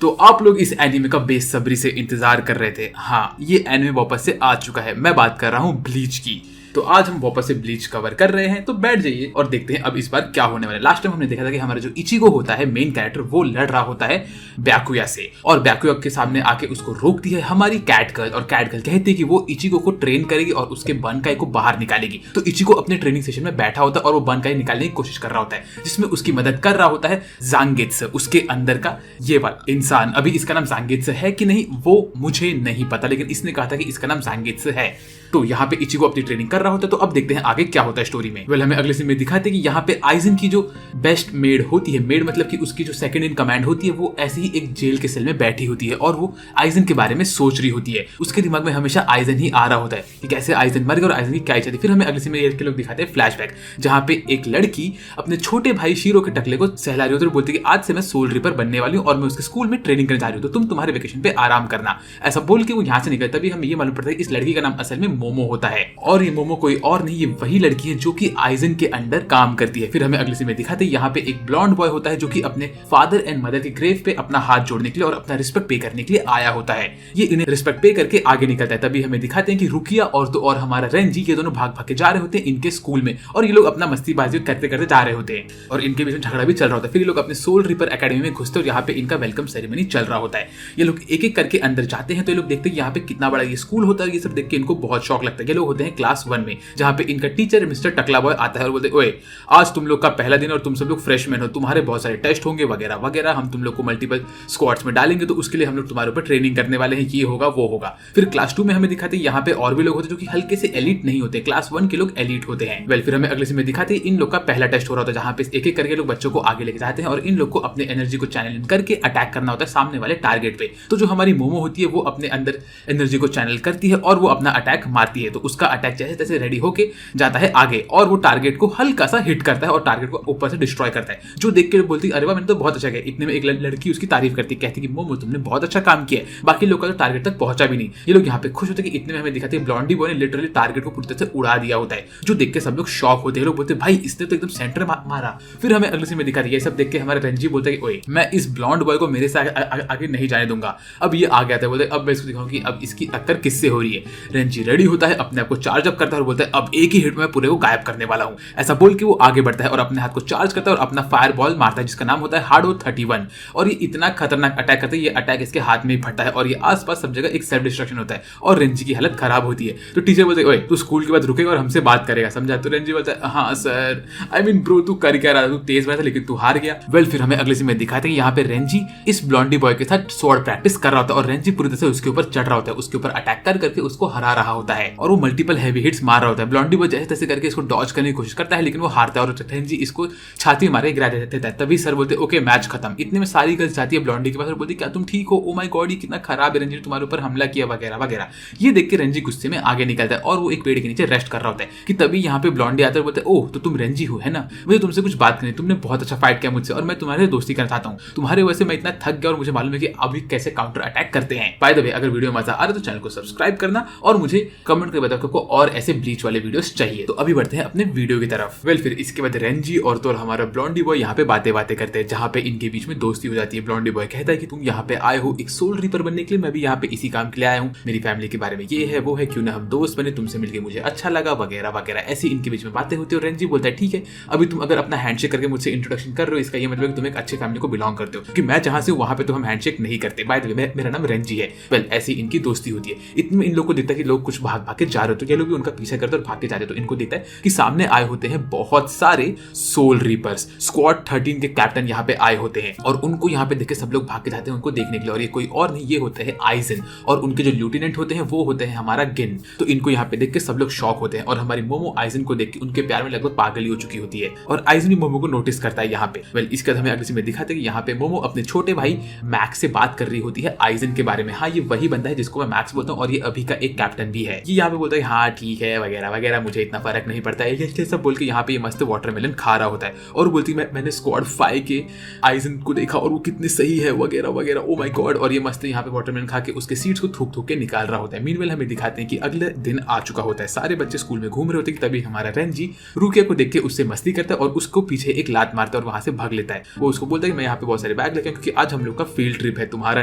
तो आप लोग इस एनिमे का बेसब्री से इंतजार कर रहे थे। हाँ, ये एनिमे वापस से आ चुका है। मैं बात कर रहा हूँ ब्लीच की। तो आज हम वापस से ब्लीच कवर कर रहे हैं, तो बैठ जाइए और देखते हैं अब इस बार क्या होने वाला है। लास्ट टाइम हमने देखा था कि हमारा जो इचिगो होता है मेन कैरेक्टर, वो लड़ रहा होता है ब्याकुया से, और ब्याकुया के सामने आके उसको रोकती है हमारी कैट गर्ल, और कैट गर्ल कहती है कि वो इचिगो को ट्रेन करेगी और उसके बनकाई को बाहर निकालेगी। तो इचिगो अपने ट्रेनिंग सेशन में बैठा होता है और वो बनकाई निकालने की कोशिश कर रहा होता है, जिसमें उसकी मदद कर रहा होता है ज़ांगित्सु, उसके अंदर का ये वाला इंसान। अभी इसका नाम ज़ांगित्सु है कि नहीं वो मुझे नहीं पता, लेकिन इसने कहा था कि इसका नाम ज़ांगित्सु है। तो यहाँ पे इचिगो अपनी ट्रेनिंग कर रहा होता है। तो अब देखते हैं आगे क्या होता है स्टोरी में। वेल, हमें अगले सीन में दिखाते हैं कि यहाँ पे आइजन की जो बेस्ट मेड होती है, मेड मतलब कि उसकी जो सेकंड इन कमांड होती है, वो ऐसे ही एक जेल के सेल में बैठी होती है और वो आइजन के बारे में सोच रही होती है। उसके दिमाग में हमेशा आइजन ही आ रहा होता है कि कैसे आइजन मर गया और आइजन की क्या इच्छा थी। फिर हमें अगले सीन में के लोग दिखाते हैं फ्लैशबैक, जहाँ पे एक लड़की अपने छोटे भाई शीरो के टकले को सहला रही होती है और बोलती है कि आज से मैं सोल रिपर बनने वाली हूँ और मैं उसके स्कूल में ट्रेनिंग करने जा रही हूँ, तो तुम तुम्हारे वेकेशन पे आराम करना। ऐसा बोल के वो यहाँ से निकलता। तभी हमें ये मालूम पड़ता है कि इस लड़की का नाम असल में मोमो होता है, और ये मोमो कोई और नहीं, ये वही लड़की है जो कि आइजन के अंडर काम करती है। फिर हमें अगले सीन में दिखाते हैं यहाँ पे एक ब्लॉन्ड बॉय होता है जो कि अपने फादर एंड मदर के ग्रेव पे अपना हाथ जोड़ने के लिए और अपना रिस्पेक्ट पे करने के लिए आया होता है। ये इन्हें रिस्पेक्ट पे करके आगे निकलता है। तभी हमें दिखाते हैं कि रुकिया और हमारा रेंजी, ये दोनों भाग भाग के जा रहे होते हैं इनके स्कूल में, और ये लोग अपना मस्तीबाजी करते करते जा रहे होते हैं और इनके बीच में झगड़ा भी चल रहा होता है। फिर ये लोग अपने सोल रिपर एकेडमी में घुसते और यहाँ पे इनका वेलकम सेरेमनी चल रहा होता है। ये लोग एक एक करके अंदर जाते हैं, तो ये लोग देखते हैं यहाँ पे कितना बड़ा ये स्कूल होता है। ये सब देख के इनको बहुत शौक लगता है। ये लोग होते हैं क्लास 1 में, जहाँ पे इनका टीचर मिस्टर टकला बॉय आता है और बोलते हैं, ओए आज तुम लोग का पहला दिन और तुम सब लोग फ्रेशमैन हो, तुम्हारे बहुत सारे टेस्ट होंगे वगैरह वगैरह, हम तुम लोग को मल्टीपल स्क्वाड्स में डालेंगे, तो उसके लिए हम लोग तुम्हारे ऊपर ट्रेनिंग करने वाले हैं, ये होगा वो होगा। फिर क्लास 2 में हमें दिखाते हैं यहाँ पे और भी लोग होते हैं जो कि हल्के से एलीट नहीं होते, क्लास 1 के लोग एलीट होते हैं। वेल, फिर हमें अगले सीन में दिखाते हैं इन लोग का पहला टेस्ट हो रहा होता है, जहाँ पे एक एक करके लोग बच्चों को आगे लेके जाते हैं और इन लोग को अपने एनर्जी को चैनल करके अटैक करना होता है सामने वाले टारगेट पे। तो जो हमारी मोमो होती है वो अपने अंदर एनर्जी को चैनल करती है और वो अपना अटैक मारती है। तो उसका अटैक जैसे तैसे रेडी होके जाता है आगे और वो टारगेट को हल्का सा हिट करता है और टारगेट को ऊपर से डिस्ट्रॉय करता है। जो देख के बोलती है, अरे वाह, मैंने तो बहुत अच्छा किया। इतने में एक लड़की उसकी तारीफ करती, कहती कि मोमो तुमने बहुत अच्छा काम किया है, बाकी लोग का तो टारगेट तक पहुंचा भी नहीं। ये लोग यहाँ पे खुश होते हैं कि इतने में हमें दिखाते हैं ब्लॉन्डी बॉय ने लिटरली टारगेट को पूरी तरह से उड़ा दिया होता है, जो देख के सब लोग शॉक होते हैं। लोग बोलते हैं भाई इसने तो एकदम सेंटर मारा। फिर हमें अगले सीन में दिखाते हैं, ये सब देख के हमारे रंजी बोलते हैं कि ओए मैं इस ब्लॉन्ड बॉय को मेरे से आगे नहीं जाने दूंगा। अब ये आ गया था, बोलते अब मैं इसको दिखाऊंगा कि अब इसकी टक्कर किससे हो रही है। रंजी रेडी होता है, अपने आप को चार्ज अप करता है और बोलता है अब एक ही हिट में पूरे को गायब करने वाला हूं। ऐसा बोल के वो आगे बढ़ता है और अपने हाथ को चार्ज करता है और अपना फायर बॉल मारता है जिसका नाम होता है हार्डो 31। और ये इतना खतरनाक अटैक करता है, ये अटैक इसके हाथ में ही फटता है और ये आसपास सब जगह एक सेल्फ डिस्ट्रक्शन होता है और रेंजी की हालत खराब होती है। तो टीचर बोलते हैं ओए तू स्कूल के बाद रुकेगा और हमसे बात करेगा, समझा। तो रेंजी बोलता है हाँ सर, आई मीन ब्रो तू कर क्या रहा था, तू तेज था लेकिन तू हार गया। वेल, फिर हमें अगले सीन में दिखाते हैं यहाँ पे रेंजी इस ब्लॉन्डी बॉय के साथ स्वॉर्ड प्रैक्टिस कर रहा होता है और रेंजी पूरी तरह से उसके ऊपर चढ़ रहा होता है, उसके ऊपर अटैक कर करके उसको हरा रहा होता है और वो मल्टीपल हैवी हिट्स मार रहा होता है। ब्लॉन्डी बॉय जैसे तैसे करके इसको डॉज करने की कोशिश करता है लेकिन वो हारता है और रेंजी इसको छाती मारे गिरा देता है। तभी सर बोलते ओके मैच खत्म। इतने में सारी गर्ल्स जाती है ब्लॉन्डी के पास और बोलती क्या तुम ठीक हो, ओ माय गॉड ये कितना खराब है, रेंजी ने तुम्हारे ऊपर हमला किया वगैरह वगैरह। ये देख के रेंजी गुस्से में आगे निकलता है और वो एक पेड़ के नीचे रेस्ट कर रहा होता है कि तभी यहाँ पे ब्लॉन्डी आता है, बोलते ओह तो तुम रेंजी हो है ना, मुझे तुमसे कुछ बात करनी, तुमने बहुत अच्छा फाइट किया मुझसे और मैं तुम्हारे दोस्ती करना चाहता हूँ। तुम्हारे वजह से मैं इतना थक गया और मुझे मालूम है कि अभी कैसे काउंटर अटैक करते हैं। बाय द वे, अगर वीडियो मजा आ रहा है तो चैनल को सब्सक्राइब करना और मुझे कमेंट करके बताओ आपको और ऐसे ब्लीच वाले वीडियोस चाहिए। तो अभी बढ़ते हैं अपने वीडियो की तरफ। वेल, फिर इसके बाद रेंजी और तो हमारा ब्लॉन्डी बॉय यहाँ पे बातें करते हैं, जहाँ पे इनके बीच में दोस्ती हो जाती है। ब्लॉन्डी बॉय कहता है कि तुम यहाँ पे आए हो एक सोल रिपर बनने के लिए, मैं भी यहाँ पे इसी काम के लिए आया हूँ, मेरी फैमिली के बारे में ये है वो है, क्यों ना हम दोस्त बने, तुमसे मिलकर मुझे अच्छा लगा वगैरह वगैरह। ऐसी इनके बीच में बातें होती है और रेंजी बोलता है ठीक है, अभी तुम अगर अपना हैंडशेक करके मुझसे इंट्रोडक्शन कर रहे हो इसका ये मतलब तुम एक अच्छे फैमिली को बिलोंग करते हो, क्योंकि मैं जहां से वहां पे तो हम हैंडशेक नहीं करते। बाय द वे मेरा नाम रेंजी है। वेल, ऐसी इनकी दोस्ती होती है। इतने इन लोग को दिखता है कि लोग कुछ भाग भाग के जा रहे हो, तो ये लोग भी उनका पीछा करते और भाग के जाते, तो इनको दिखता है कि सामने आए होते हैं बहुत सारे सोल रिपर्स। स्क्वाड 13 के कैप्टन यहाँ पे आए होते हैं और उनको यहाँ पे देख के सब लोग भाग के जाते हैं उनको देखने के लिए, और ये कोई और नहीं, ये होते हैं आइजन और उनके जो लेफ्टिनेंट होते हैं वो होते हैं हमारा गिन। तो इनको यहाँ पे देख के सब लोग शॉक होते हैं और हमारी मोमो आइजन को देख के उनके प्यार में लगभग पागल ही हो चुकी होती है और आइजन भी मोमो को नोटिस करता है यहाँ पे। वेल, इसके बाद हमें अगले सीन में दिखाते हैं कि यहाँ पे मोमो अपने छोटे भाई मैक्स से बात कर रही होती है आइजन के बारे में। हाँ, ये वही बंदा है जिसको मैं मैक्स बोलता हूँ और ये अभी का एक कैप्टन भी है। ये यहाँ पे बोलता है हाँ ठीक है, है वगैरह वगैरह, मुझे इतना फर्क नहीं पड़ता है, ये सब बोल के यहाँ पे ये मस्त वाटरमेलन खा रहा होता है और बोलती मैंने स्क्वाड 5 के आइजन को देखा और वो कितने सही है वगैरह वगैरह, ओ माय गॉड। और ये मस्त यहाँ पे वाटरमेलन खा के उसके सीड्स को थूक थूक के निकाल रहा होता है। मीनवेल हमें दिखाते हैं कि अगले दिन आ चुका होता है, सारे बच्चे स्कूल में घूम रहे होते हैं, तभी हमारा रेंजी रुकिया को देख के उससे मस्ती करता है और उसको पीछे एक लात मारता है और वहां से भाग लेता है। वो उसको बोलता है कि मैं यहाँ पे बहुत सारे बैग लेके क्योंकि आज हम लोग का फील्ड ट्रिप है, तुम्हारा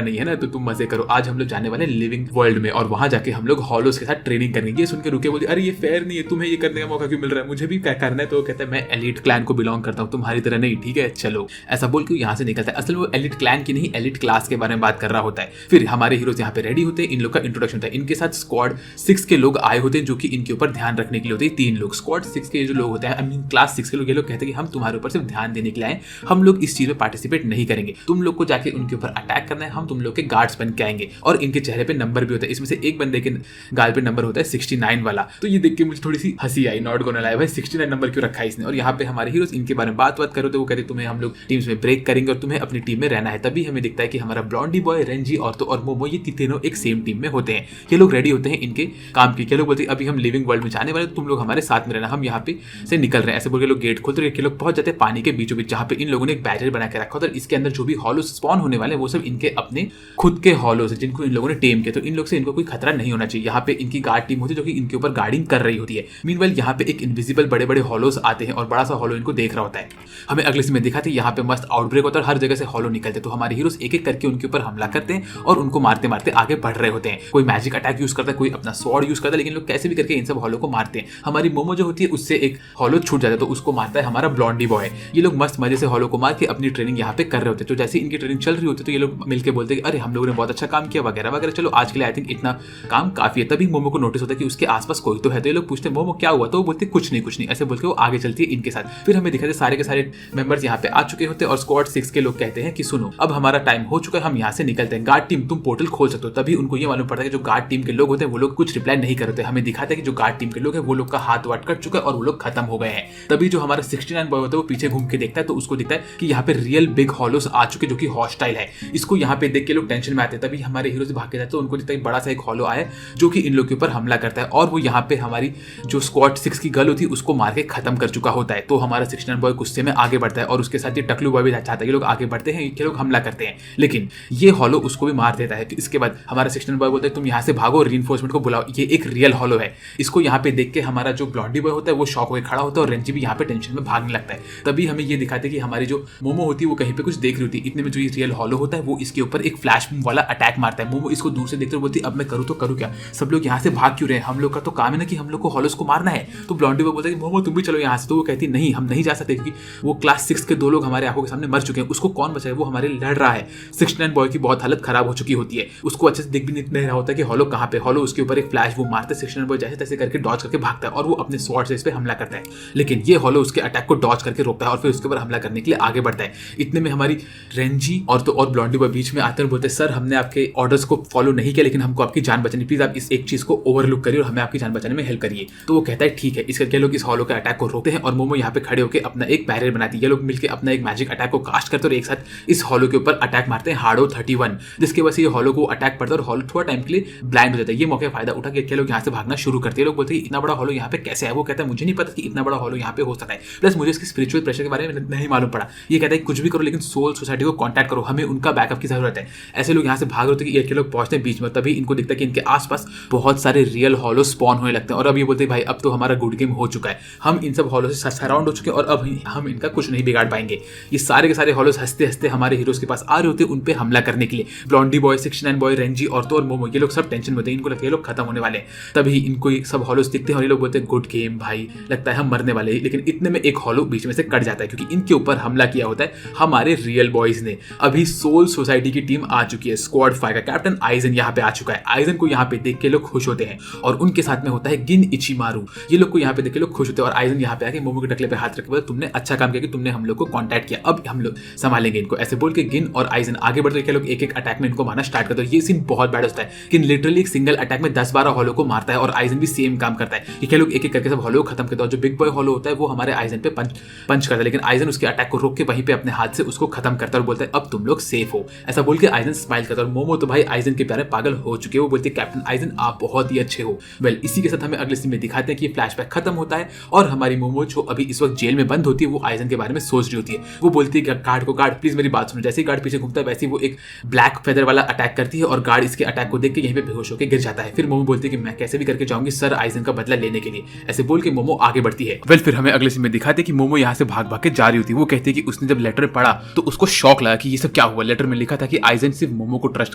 नहीं है ना, तो तुम मजे करो। आज हम लोग जाने वाले लिविंग वर्ल्ड में और वहां जाके हम लोग हॉलोस के साथ ट्रेनिंग करेंगे। ये सुन के रुकिया बोलती अरे ये फेयर नहीं है, तुम्हें ये करने का मौका क्यों मिल रहा है, मुझे भी क्या करना है। तो वो कहता है मैं एलिट क्लैन को बिलोंग करता हूँ, तुम्हारी तरह नहीं, ठीक है चलो। ऐसा बोल के यहाँ से निकलता है। असल वो एलिट क्लैन की नहीं, एलिट क्लास के बारे में बात कर रहा होता है। फिर हमारे हीरोज यहाँ पे रेडी होते हैं, इन लोग का इंट्रोडक्शन होता है। इनके साथ स्क्वाड 6 के लोग आए होते हैं जो कि इनके ऊपर ध्यान रखने के लिए होते हैं। 3 लोग स्क्वाड 6 के जो लोग होते हैं, आई मीन क्लास 6 के लोग, ये लोग कहते हैं कि हम तुम्हारे ऊपर सिर्फ ध्यान देने के लिए आए, हम लोग इस चीज में पार्टिसिपेट नहीं करेंगे, तुम लोग को जाके उनके ऊपर अटैक करना है, हम तुम लोग के गार्ड्स बन के आएंगे। और इनके चेहरे पे नंबर भी होता है, इसमें से एक बंदे के गाल पे नंबर होता है 69 वाला। तो ये देख के मुझे थोड़ी सी हंसी आई, नॉट गोना लाई, भाई 69 नंबर क्यों रखा है इसने। और यहाँ पे हमारे हीरोज इनके बारे में बात करो तो वो कहते तुम्हें हम लोग टीम्स में ब्रेक करेंगे और तुम्हें अपनी टीम में रहना है। तभी हमें दिखता है कि हमारा ब्लॉन्डी बॉय, रेंजी और मोमो ये तीनों एक सेम टीम में होते हैं। ये लोग रेडी होते हैं इनके काम के। ये लोग बोलते हैं अभी हम लिविंग वर्ल्ड में जाने वाले, तुम लोग हमारे साथ में रहना, हम यहाँ पे से निकल रहे हैं। ऐसे बोल के लोग गेट खोलते हैं, लोग पहुंच जाते हैं पानी के बीचों बीच, जहाँ पे इन लोगों ने एक बैरियर बना के रखा होता है। इसके अंदर जो भी हॉलोस स्पॉन होने वाले हैं वो सब इनके अपने खुद के हॉलोस है जिनको इन लोगों ने टेम किया, तो इन लोग से इनको कोई खतरा नहीं होना चाहिए। यहाँ पे इनकी गार्ड टीम होती है जो कि इनके ऊपर गार्डिंग कर रही होती है। मीनवाइल यहाँ पे एक इनविजिबल बड़े बड़े हॉलोस आते हैं और बड़ा सा हॉलो इनको देख रहा होता है। हमें अगले सीन में दिखाते हैं यहाँ पे मस्त आउटब्रेक होता है, हर जगह से हॉलो निकलते हैं। तो हमारे हीरोज एक एक करके उनके ऊपर हमला करते हैं और उनको मारते मारते आगे बढ़ रहे होते हैं। कोई मैजिक अटैक यूज करता है, कोई अपना स्वॉर्ड यूज करता है, लेकिन लोग कैसे भी करके इन सब हॉलो को मारते हैं। हमारी मोमो जो होती है उससे एक हॉलो छूट जाता है तो उसको मारता है हमारा ब्लॉन्डी बॉय। ये लोग मस्त मजे से हॉलो को मार के अपनी ट्रेनिंग यहाँ पे कर रहे होते हैं। तो जैसे इनकी ट्रेनिंग चल रही होती है तो ये लोग मिलकर बोलते हैं अरे हम लोगों ने बहुत अच्छा काम किया वगैरह वगैरह, चलो आज के लिए आई थिंक इतना काम काफी है। तभी मोमो को नोटिस होता है कि उसके आसपास कोई तो है, तो ये लोग पूछते हैं मोमो क्या हुआ, तो वो बोलते कुछ नहीं, ऐसे बोल के वो आगे चलती है इनके साथ। फिर हमें दिखाते सारे के सारे मेंबर्स यहाँ पे आ चुके होते हैं और स्क्वाड 6 के लोग कहते हैं कि सुनो अब हमारा टाइम हो चुका है, हम यहाँ से निकलते हैं, गार्ड टीम तुम पोर्टल खोल सकते हो। तभी उनको ये मालूम पड़ता है कि जो गार्ड टीम के लोग होते हैं वो लोग कुछ रिप्लाई नहीं करते। हमें दिखाता है कि जो गार्ड टीम के लोग हैं वो लोग का हाथ वाट कट चुका है और वो लोग खत्म हो गए हैं। तभी जो हमारा 69 बॉय होता है वो पीछे घूम के देखता है तो उसको दिखता है कि यहाँ पे रियल बिग हॉलोस आ चुके जो कि हॉस्टाइल है। इसको यहाँ पे देख के लोग टेंशन में आते हैं। तभी हमारे हीरो से भाग के जाते हैं तो उनको दिखता है बड़ा सा एक हॉलो आया जो कि इन लोग के ऊपर हमला करता है और वो यहाँ पे हमारी जो स्क्वाड 6 की गर्ल होती है उसको मार के खत्म कर चुका होता है। तो हमारा 69 बॉय गुस्से में आगे बढ़ता है और उसके साथ ये टकलू बॉय भी चाहता है कि लोग आगे बढ़ते हैं, ये लोग हमला करते हैं, लेकिन ये हॉलो उसको भी मार देता है। इसके बाद हमारा 69 बॉय बोलता है तुम यहाँ से भागो, रीइंफोर्समेंट को बुलाओ, ये एक रियल हॉलो है। इसको यहाँ पे देख के हमारा जो ब्लॉन्डी बॉय होता है वो शॉक होकर खड़ा होता है और रेंजी भी यहाँ पे टेंशन में भागने लगता है। तभी हमें ये दिखाते हैं कि हमारी जो मोमो होती है वो कहीं पे कुछ देख रही होती है। इतने में जो ये रियल हॉलो होता है वो इसके ऊपर एक फ्लैश वाला अटैक मारता है। मोमो इसको दूर से देखते हुए बोलती है अब मैं करूँ तो करूँ क्या, सब लोग यहाँ से भाग क्यों रहे हैं, हम लोग का तो काम है ना कि हम लोग को हॉलोस को मारना है। तो ब्लॉन्डी बॉय बोलता है कि मोमो तुम भी चलो यहाँ से। तो वो कहती है नहीं हम नहीं जा सकते क्योंकि वो क्लास 6 के 2 लोग हमारे आंखों के सामने मर चुके हैं, उसको कौन बचाए, वो हमारे लड़ रहा है। 69 बॉय की बहुत हालत खराब हो चुकी होती है, उसको अच्छे से दिख भी नहीं रहा होता कि हॉलो कहाँ पे। हॉलो उसके ऊपर एक फ्लैश वो मारता है, 69 बॉय जैसे तैसे करके डॉज करके भागता है और वो अपने स्वॉर्ड से इस पे हमला करता है, लेकिन ये हॉलो उसके अटैक को डॉज करके रोकता है और फिर उसके ऊपर हमला करने के लिए आगे बढ़ता है। इतने में हमारी रेंजी और ब्लॉन्डी बॉय बीच में आते हैं और बोलते हैं सर हमने आपके ऑर्डर्स को फॉलो नहीं किया लेकिन हमको आपकी जान बचानी, प्लीज आप इस एक चीज को ओवरलुक करिए और हमें आपकी जान बचाने में हेल्प करिए। तो वो कहता है ठीक है। इस करके लोग इस हॉलो के अटैक को रोकते हैं और मोमो यहाँ पे खड़े होकर अपना एक बैरियर बनाती है। ये लोग मिलकर अपना एक मैजिक अटैक को कास्ट करते हैं और एक साथ इस हॉलो के ऊपर अटैक मारते हैं हार्डो 31, जिसके वजह से ये हॉलो को अटैक पड़ता है और हॉलो थोड़ा टाइम के लिए ब्लाइंड हो जाता है। ये मौके फायदा उठा के लोग यहाँ से भागना शुरू करते हैं। लोग बोलते हैं इतना बड़ा हॉलो यहाँ पे कैसे है, वो कहता है मुझे नहीं पता कि इतना बड़ा हॉलो यहाँ पे हो सकता है, प्लस मुझे इसके स्पिरिचुअल प्रेशर के बारे में नहीं मालूम पड़ा। ये कहता है कुछ भी करो लेकिन सोल सोसाइटी को कॉन्टैक्ट करो, हमें उनका बैकअप की जरूरत है। ऐसे लोग यहाँ से भाग रहे थे कि लोग पहुंचते हैं बीच में, तभी इनको दिखता है कि इनके आसपास बहुत सारे रियल हॉलो स्पॉन होने लगते हैं और अब ये बोलते हैं भाई अब तो हमारा गुड गेम हो चुका है, हम इन सब हॉलो से सराउंड हो चुके हैं और अब हम इनका कुछ नहीं बिगाड़ पाएंगे। ये सारे के सारे हॉलोस हंसते हंसते हमारे हीरोज के पास आ रहे होते हैं उन पे हमला करने के लिए। ब्लॉन्डी बॉय, 69 बॉय, रेंजी और मोमो ये लोग सब टेंशन में होते हैं, इनको लगता है ये लोग खत्म होने वाले हैं। तभी इनको सब हॉलोस दिखते हैं और ये लोग बोलते हैं गुड गेम भाई, लगता है हम मरने वाले हैं। लेकिन इतने में एक हॉलो बीच में से कट जाता है क्योंकि इनके ऊपर हमला किया होता है हमारे रियल बॉयज ने। अभी सोल सोसाइटी की टीम आ चुकी है, स्क्वाड 5 का कैप्टन आइजन यहाँ पे आ चुका है। आइजन को यहाँ पे देख के लोग खुश होते हैं और उनके साथ में होता है गिन इचिमारू। ये लोग को यहाँ पे देख के लोग खुश होते हैं और आइजन यहाँ पे आके मोमो के टकले पे हाथ रख के बोलते तुमने अच्छा काम किया कि तुमने हम लोग को कांटेक्ट किया, अब हम लोग संभालेंगे इनको। ऐसे बोल के गिन और आइजन आगे बढ़ते हैं, लोग एक एक अटैक में इनको मारना स्टार्ट करते हैं। ये सीन बहुत बैड होता है कि लिटरली एक सिंगल अटैक में 10-12 हॉलो को मारता है और आइजन भी सेम काम करता है कि लोग एक एक करके सब हॉलो खत्म करते हैं। और जो बिग बॉय हॉलो होता है वो हमारे आइजन पे पंच करता है, लेकिन आइजन उसके अटैक को रोक के वहीं पे अपने हाथ से उसको खत्म करता है और बोलता है अब तुम लोग सेफ हो। ऐसा बोल के आइजन स्माइल करता है और मोमो तो भाई आइजन के प्यारे पागल हो चुके हैं। वो बोलते हैं कैप्टन आइजन आप बहुत ही अच्छे हो। वेल इसी के साथ साथ हमें अगले सीन में दिखाते हैं कि फ्लैशबैक खत्म होता है और हमारी मोमो जो अभी इस वक्त जेल में बंद होती है वो आइजन के बारे में सोच रही होती है। वो बोलती है कि गार्ड को, गार्ड प्लीज मेरी बात सुनो। जैसे ही गार्ड पीछे घूमता है वैसे ही वो एक ब्लैक फेदर वाला अटैक करती है और गार्ड इसके अटैक को देख के यहीं पे बेहोश होकर गिर जाता है। फिर मोमो बोलती है कि मैं कैसे भी करके जाऊंगी सर आइजन का बदला लेने के लिए। ऐसे बोल के मोमो आगे बढ़ती है। वेल फिर हमें अगले सीन में दिखाते हैं कि मोमो यहाँ से भाग भाग के जा रही होती है। वो कहती है कि उसने जब लेटर पढ़ा तो उसको शौक लगा कि ये सब क्या हुआ। लेटर में लिखा था कि आइजन सिर्फ मोमो को ट्रस्ट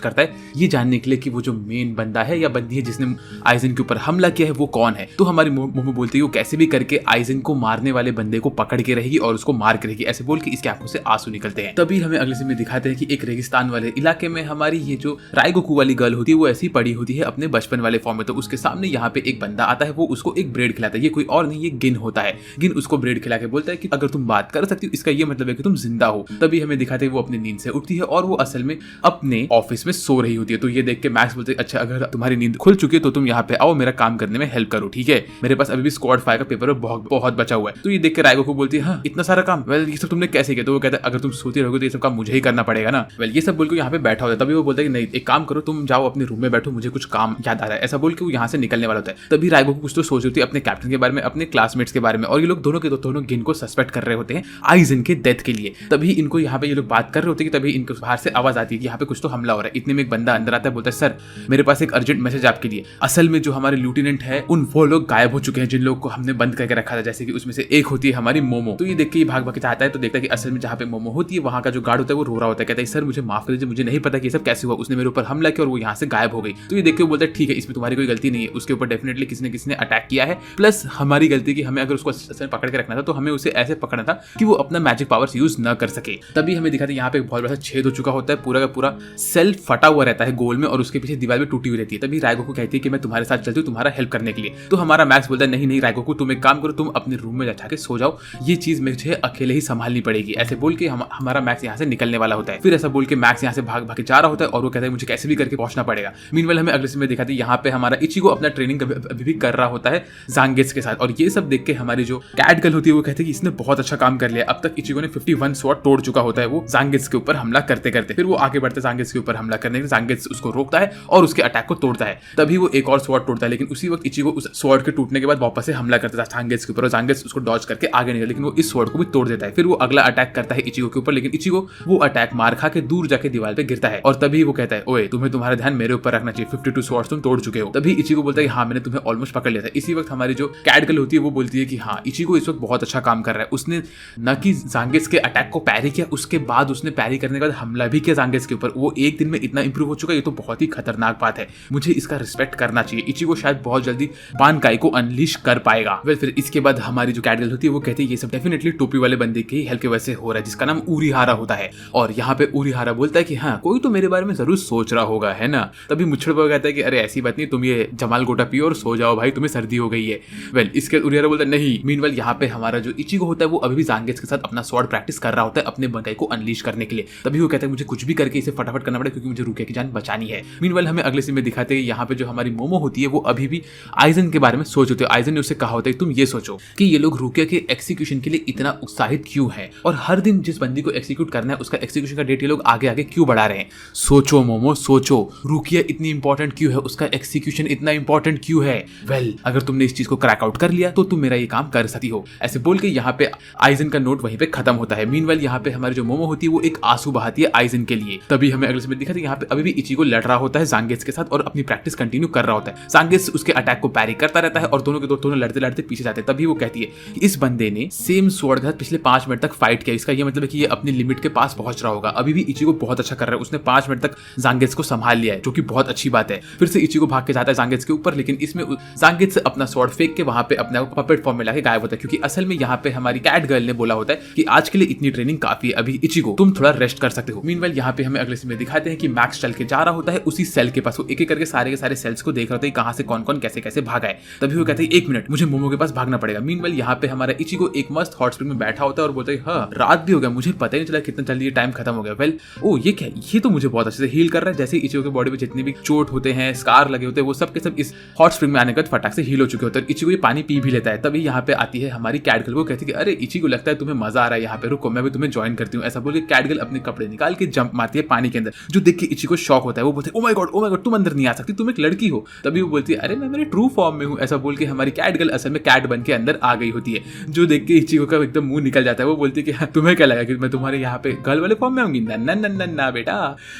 करता है, ये जानने के लिए कि वो जो मेन बंदा है या बंदी है जिसने आइजन के ऊपर हमला किया है वो कौन है। तो हमारी मोमो बोलती है वो कैसे भी करके आइजन को मारने वाले बंदे को पकड़ के रहेगी और उसको मार के रहेगी। ऐसे बोल के इसके आंखों से आंसू निकलते हैं। तभी हमें अगले सीन में दिखाते हैं कि एक रेगिस्तान वाले इलाके में हमारी ये जो रायगोकू वाली गर्ल होती है वो ऐसी पड़ी होती है अपने बचपन वाले फॉर्म में। तो उसके सामने यहाँ पे एक बंदा आता है, वो उसको एक ब्रेड खिलाता है। ये कोई और नहीं, ये गिन होता है। गिन उसको ब्रेड खिला के बोलता है कि अगर तुम बात कर सकती हो इसका ये मतलब है कि तुम जिंदा हो। तभी हमें दिखाते हैं वो अपनी नींद से उठती है और वो असल में अपने ऑफिस में सो रही होती है। तो ये देख के मैक्स बोलते हैं अच्छा अगर तुम्हारी नींद खुल चुकी है तो तुम यहाँ पे आओ, मेरा काम करने में हेल्प करो, ठीक है। मेरे पास अभी भी स्क्वाड 5 का पेपर बहुत बचा हुआ है। तो ये देख के रायगोकू बोलती है हाँ इतना सारा काम, वेल ये सब तुमने कैसे किया। तो वो कहता है अगर तुम सोती रहोगे तो ये सब काम मुझे ही करना पड़ेगा ना। वेल ये सब बोल के यहाँ पे बैठा होता है। तभी वो बोलता है कि नहीं एक काम करो, तुम जाओ अपने रूम में बैठो, मुझे कुछ काम याद आ रहा है। ऐसा बोल के वो यहाँ से निकलने वाला होता है। तभी रायगोकू कुछ तो सोच रही होती है अपने कैप्टन के बारे में, अपने क्लासमेट्स के बारे में, और ये लोग दोनों के दोनों गिन को सस्पेक्ट कर रहे होते हैं आइजन के डेथ के लिए। तभी इनको यहाँ पे ये लोग बात कर रहे होते हैं कि तभी इनको बाहर से आवाज आती है कि यहाँ पे कुछ तो हमला हो रहा है। इतने में एक बंदा अंदर आता है, बोलता है सर मेरे पास एक अर्जेंट मैसेज आपके लिए। असल में जो हमारे लेफ्टिनेंट है उन वो लोग गायब हो चुके हैं जिन लोगों को हमने बंद करके रखा था, जैसे कि उसमें से एक होती है हमारी मोमो। तो ये देख के भाग भाग के चाहता है तो देखता है कि असल में जहाँ पे मोमो होती है वहाँ का जो गार्ड होता है वो रो रहा होता है। कहता है सर मुझे माफ कर दीजिए, मुझे नहीं पता कि ये सब कैसे हुआ, उसने मेरे ऊपर हमला किया और वो यहाँ से गायब हो गई। तो ये देख के बोलता है ठीक है इसमें तुम्हारी कोई गलती नहीं है, उसके ऊपर डेफिनेटली किसी ने अटैक किया है, प्लस हमारी गलती कि हमें अगर उसको पकड़ के रखना था तो हमें उसे ऐसे पकड़ना था कि वो अपना मैजिक पावर्स यूज न कर सके। तभी हमें दिखाते हैं यहाँ पे एक बहुत बड़ा छेद हो चुका होता है, पूरा का पूरा सेल फटा हुआ रहता है गोल में और उसके पीछे दीवार में टूटी हुई रहती है। तभी रायगोकू कहती है कि मैं तुम्हारे साथ चलती हूँ तुम्हारा हेल्प करने के लिए। तो हमारा मैक्स बोलता है नहीं रायगोकू तुम एक काम करो, तुम अपने रूम में जाके सो जाओ, ये चीज मुझे अकेले ही संभालनी पड़ेगी। ऐसे बोल के हमारा मैक्स यहाँ से निकलने वाला होता है। फिर ऐसा बोल के मैक्स यहाँ से भाग भाग के जा रहा होता है और वो कहता है मुझे कैसे भी करके पहुंचना पड़ेगा। मीनवाइल हमें अगले सीन में दिखाते हैं यहाँ पे हमारा इचिगो अपना ट्रेनिंग अभी भी कर रहा होता है ज़ांगित्सु के साथ। और ये सब देख के हमारी जो कैट गर्ल होती है वो कहती है कि इसने बहुत अच्छा काम कर लिया, अब तक इचिगो ने 51 स्वॉर्ड तोड़ चुका होता है वो ज़ांगित्सु के ऊपर हमला करते करते। फिर वो आगे बढ़ते ज़ांगित्सु के ऊपर हमला करने के, ज़ांगित्सु उसको रोकता है और उसके अटैक को तोड़ता है। तभी वो एक और स्वॉर्ड तोड़ता है, लेकिन उसी वक्त इचिगो उस स्वॉर्ड के टूटने के बाद वापस से हमला करता था ज़ांगित्सु के ऊपर और ज़ांगित्सु उसको डॉज करके आगे निकल, लेकिन वो इस स्वॉर्ड को भी तोड़ देता है। फिर वो अगला अटैक करता है इचिगो के ऊपर, लेकिन इचिगो वो अटैक मार खा के दूर जाके दीवार पे गिरता है। और तभी वो कहता है ओए तुम्हें तुम्हारा ध्यान मेरे ऊपर रखना चाहिए, 52 स्वॉर्ड्स तुम तोड़ चुके हो। तभी इचिगो बोलता है हाँ मैंने तुम्हें ऑलमोस्ट पकड़ लिया था। इसी वक्त हमारी जो कैट गर्ल होती है वो बोलती है कि हाँ इचिगो इस वक्त बहुत अच्छा काम कर रहा है, उसने न कि ज़ांगित्सु के अटैक को पैरी किया, उसके बाद उसने पैरी करने के बाद हमला भी किया ज़ांगित्सु के ऊपर। वो एक दिन में इतना इंप्रूव हो चुका है, ये तो बहुत ही खतरनाक बात है, मुझे इसका रिस्पेक्ट करना चाहिए। इचिगो शायद बहुत जल्दी बानकाई को अनलीश कर पाएगा। वेल फिर इसके बाद हमारी जो कैट गर्ल होती है वो कहती है ये सब डेफिनेटली टोपी वाले बंदे की हेल्प की वजह से हो रहा है जिसका नाम उरिहारा होता है। और यहाँ पे उरिहारा बोलता है कि हाँ कोई तो मेरे बारे में जरूर सोच रहा होगा है ना। तभी मुच्छड़ कहता है कि अरे ऐसी बात नहीं, तुम ये जमाल गोटा पियो और सो जाओ भाई, तुम्हें सर्दी हो गई है। वेल इसके उरिहारा बोलता है नहीं। मीनवाइल यहाँ पे हमारा जो इचिगो होता है वो अभी भी ज़ांगित्सु के साथ अपना स्वॉर्ड प्रैक्टिस कर रहा होता है अपने बानकाई को अनलीश करने के लिए। तभी वो कहता है मुझे कुछ भी करके इसे फटाफट करना पड़ेगा क्योंकि मुझे रुकिया की जान बचानी है। मीनवाइल हमें अगले सीन में दिखाते हैं यहाँ पे जो हमारी मोमो होती है वो अभी भी आइजन के बारे में सोच होती है। आइजन ने उससे कहा होता है तुम ये सोचो कि ये लोग रुकिया के एक्सिक्यूशन के लिए इतना उत्साहित क्यों है और हर दिन जिस बंदी को एक्सिक्यूट करना है उसका एक्सिक्यूशन का डेट ये लोग आगे आगे क्यों बढ़ा रहे हैं। सोचो मोमो सोचो, रुकिया इतनी इंपॉर्टेंट क्यों है, उसका एक्सिक्यूशन इतना इंपॉर्टेंट क्यों है। वेल अगर तुमने इस चीज को क्रैक आउट कर लिया तो तुम मेरा ये काम कर सकती हो। ऐसे बोल के यहाँ पे आइजन का नोट वहीं पे खत्म होता है। मीनवाइल यहाँ पे हमारी जो मोमो होती है वो एक आंसू बहाती है आइजन के लिए। तभी हमें अगले समय दिखाते हैं यहाँ पे अभी भी इचिगो लड़ रहा होता है ज़ांगित्सु के साथ और अपनी प्रैक्टिस कंटिन्यू कर रहा होता है। ज़ांगित्सु उसके अटैक को पैरी करता रहता है और दोनों के दोनों लड़ते लड़ते पीछे जाते हैं। तभी वो कहती है कि इस बंदे ने सेम स्वॉर्ड के साथ पिछले 5 मिनट तक फाइट किया, इसका ये मतलब है कि ये अपनी लिमिट के पास पहुंच रहा होगा। अभी भी इचिगो बहुत अच्छा कर रहा है, उसने 5 मिनट तक ज़ांगित्सु को संभाल लिया है जो कि बहुत अच्छी बात है। फिर से इचिगो भाग के जाता है ज़ांगित्सु के ऊपर, लेकिन इसमें ज़ांगित्सु अपना स्वॉर्ड फेंक के वहां पे अपने पपेट फॉर्म में लाके गायब होता है क्योंकि असल में यहाँ पे हमारी कैट गर्ल ने बोला होता है कि आज के लिए इतनी ट्रेनिंग काफी है, अभी इचिगो तुम थोड़ा रेस्ट कर सकते हो। मीनवाइल यहाँ पे हमें अगले सीन में दिखाते हैं कि मैक्स चल के जा रहा होता है उसी सेल के पास, वो एक एक करके सारे के सारे सेल्स को देख रहा होता है कहां से कौन कौन कैसे कैसे भागा है। तभी वो कहते हैं 1 मिनट मुझे मोमो के पास भागना पड़ेगा। मीनवाइल यहाँ पे हमारा इचिगो एक मस्त हॉट स्प्रिंग में बैठा होता है और बोलता है हाँ रात भी हो गया, मुझे पता ही नहीं चला कितना जल्दी ये टाइम खत्म हो गया। वेल ओ ये क्या, ये तो मुझे बहुत अच्छे से हील कर रहा है। जैसे इचिगो के बॉडी में जितने भी चोट होते हैं, स्कार लगे होते हैं, वो सब के सब इस हॉट स्प्रिंग में आने के बाद फटाक से हील हो चुके होते हैं। इचिगो ये पानी पी भी लेता है। तभी यहाँ पे आती है हमारी कैट गर्ल, वो कहती है कि अरे इचिगो लगता है तुम्हें मजा आ रहा है यहाँ पे, रुको मैं भी तुम्हें ज्वाइन करती हूँ। ऐसा बोल के कैट गर्ल अपने कपड़े निकाल के जंप मारती है पानी के अंदर, जो देख के इचिगो शॉक होता है। वो बोलते हैं ओ माय गॉड तुम अंदर नहीं आ सकती, तुम एक लड़की हो। तभी वो बोलती है अरे मैं मेरे ट्रू फॉर्म में हूँ, ऐसा बोल के हमारी कैट गर्ल असल में कैट बन के अंदर आ गई होती है, जो देख के इचिको का एकदम मुंह निकल जाता है। वो बोलती है कि तुम्हें क्या लगा कि मैं तुम्हारे यहाँ पे गर्ल वाले फॉर्म में आऊंगी? ना बेटा।